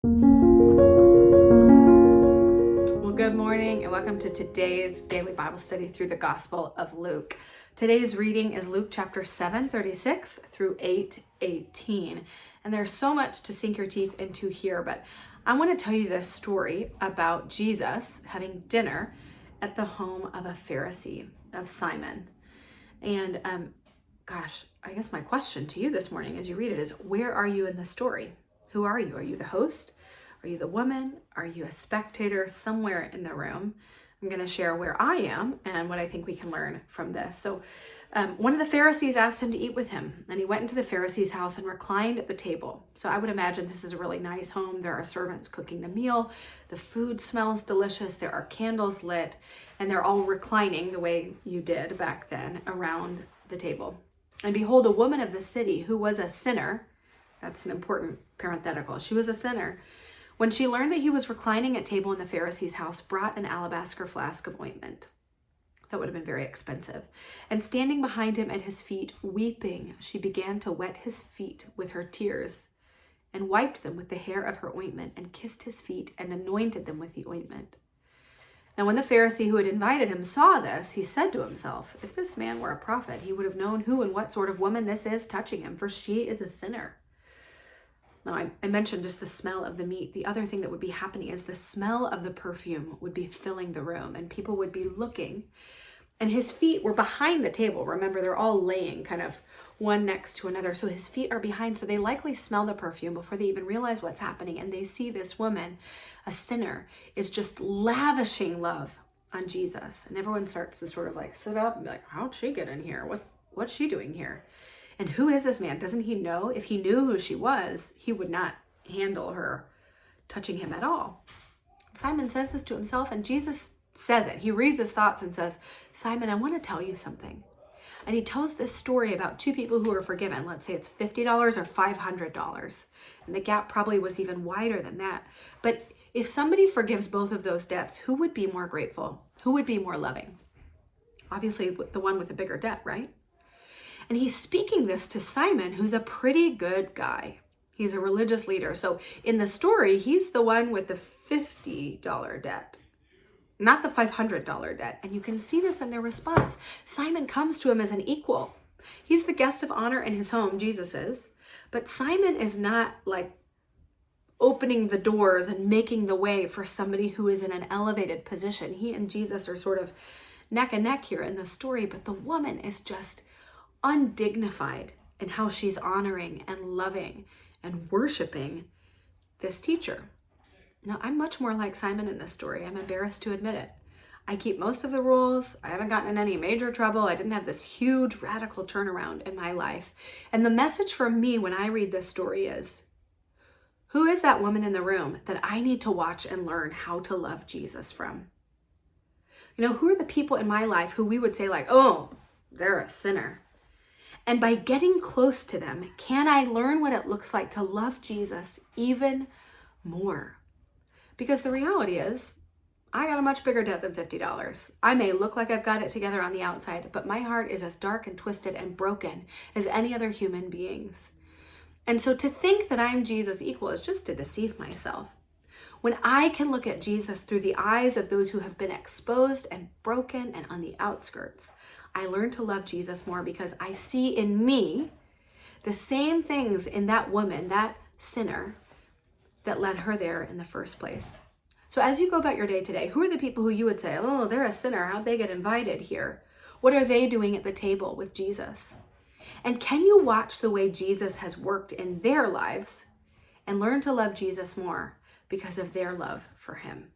Well, good morning and welcome to today's daily Bible study through the Gospel of Luke. Today's reading is Luke chapter 7:36 through 8:18. And there's so much to sink your teeth into here, but I want to tell you this story about Jesus having dinner at the home of a Pharisee, of Simon. And I guess my question to you this morning as you read it is, where are you in the story? Who are you? Are you the host? Are you the woman? Are you a spectator somewhere in the room? I'm going to share where I am and what I think we can learn from this. So one of the Pharisees asked him to eat with him, and he went into the Pharisee's house and reclined at the table. So I would imagine this is a really nice home. There are servants cooking the meal. The food smells delicious. There are candles lit, and they're all reclining the way you did back then around the table. And behold, a woman of the city who was a sinner, that's an important parenthetical, she was a sinner, when she learned that he was reclining at table in the Pharisee's house, brought an alabaster flask of ointment. That would have been very expensive. And standing behind him at his feet, weeping, she began to wet his feet with her tears and wiped them with the hair of her ointment and kissed his feet and anointed them with the ointment. Now when the Pharisee who had invited him saw this, he said to himself, if this man were a prophet, he would have known who and what sort of woman this is touching him, for she is a sinner. Now, I mentioned just the smell of the meat. The other thing that would be happening is the smell of the perfume would be filling the room, and people would be looking. And his feet were behind the table. Remember, they're all laying kind of one next to another. So his feet are behind. So they likely smell the perfume before they even realize what's happening. And they see this woman, a sinner, is just lavishing love on Jesus. And everyone starts to sort of like sit up and be like, how'd she get in here? What's she doing here? And who is this man? Doesn't he know? If he knew who she was, he would not handle her touching him at all. Simon says this to himself, and Jesus says it. He reads his thoughts and says, Simon, I want to tell you something. And he tells this story about two people who are forgiven. Let's say it's $50 or $500. And the gap probably was even wider than that. But if somebody forgives both of those debts, who would be more grateful? Who would be more loving? Obviously, the one with the bigger debt, right? And he's speaking this to Simon, who's a pretty good guy. He's a religious leader. So in the story, he's the one with the $50 debt, not the $500 debt. And you can see this in their response. Simon comes to him as an equal. He's the guest of honor in his home, Jesus is. But Simon is not like opening the doors and making the way for somebody who is in an elevated position. He and Jesus are sort of neck and neck here in the story, but the woman is just undignified in how she's honoring and loving and worshiping this teacher. Now, I'm much more like Simon in this story. I'm embarrassed to admit it. I keep most of the rules. I haven't gotten in any major trouble. I didn't have this huge radical turnaround in my life. And the message for me when I read this story is, who is that woman in the room that I need to watch and learn how to love Jesus from? You know, who are the people in my life who we would say like, oh, they're a sinner? And by getting close to them, can I learn what it looks like to love Jesus even more? Because the reality is, I got a much bigger debt than $50. I may look like I've got it together on the outside, but my heart is as dark and twisted and broken as any other human being's. And so to think that I'm Jesus equal is just to deceive myself. When I can look at Jesus through the eyes of those who have been exposed and broken and on the outskirts, I learn to love Jesus more because I see in me the same things in that woman, that sinner, that led her there in the first place. So as you go about your day today, who are the people who you would say, oh, they're a sinner, how'd they get invited here? What are they doing at the table with Jesus? And can you watch the way Jesus has worked in their lives and learn to love Jesus more because of their love for him?